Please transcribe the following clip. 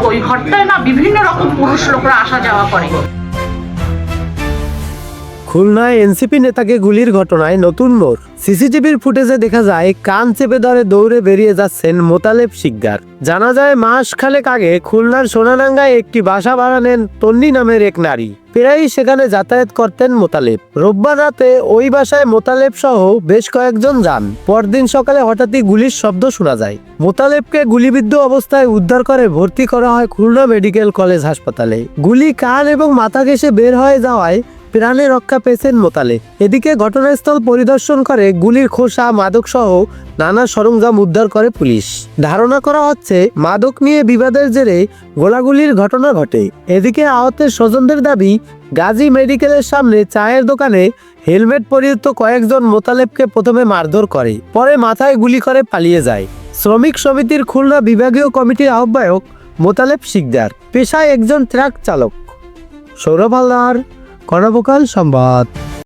ওই ঘরটায় না বিভিন্ন রকম পুরুষ লোকরা আসা যাওয়া করে। খুলনায় এনসিপি নেতাকে গুলির ঘটনায় নতুন মোড়। সিসিটিভির ফুটেজে দেখা যায় কান চেপে ধরে দৌড়ে বেরিয়ে যাচ্ছেন মোতালেব শিকদার। জানা যায় মাস খানেক আগে খুলনার সোনাডাঙ্গায় একটি বাসা ভাড়া নেন তন্নি নামের এক নারী। প্রায়ই সেখানে যাতায়াত করতেন মোতালেব। রোববার রাতে ওই বাসায় মোতালেব সহ বেশ কয়েকজন যান। পরদিন সকালে হঠাৎই গুলির শব্দ শোনা যায়। মোতালেবকে গুলিবিদ্ধ অবস্থায় উদ্ধার করে ভর্তি করা হয় খুলনা মেডিকেল কলেজ হাসপাতালে। গুলি কান এবং মাথা ঘেঁষে বের হয়ে যাওয়ায় প্রাণে রক্ষা পেয়েছেন মোতালেব। এদিকে ঘটনাস্থল পরিদর্শন করে গুলির খোসা, মাদক সহ নানা সরঞ্জাম উদ্ধার করে পুলিশ। ধারণা করা হচ্ছে মাদক নিয়ে বিবাদের জেরে গোলাগুলির ঘটনা ঘটে। এদিকে আহতের স্বজনদের দাবি, গাজী মেডিকেলের সামনে চায়ের দোকানে হেলমেট পরিহিত কয়েকজন মোতালেবকে প্রথমে মারধর করে, পরে মাথায় গুলি করে পালিয়ে যায়। শ্রমিক সমিতির খুলনা বিভাগীয় কমিটির আহ্বায়ক মোতালেব শিকদার, পেশায় একজন ট্রাক চালক। সৌরভ হালদার, কর্ণভোকাল সংবাদ।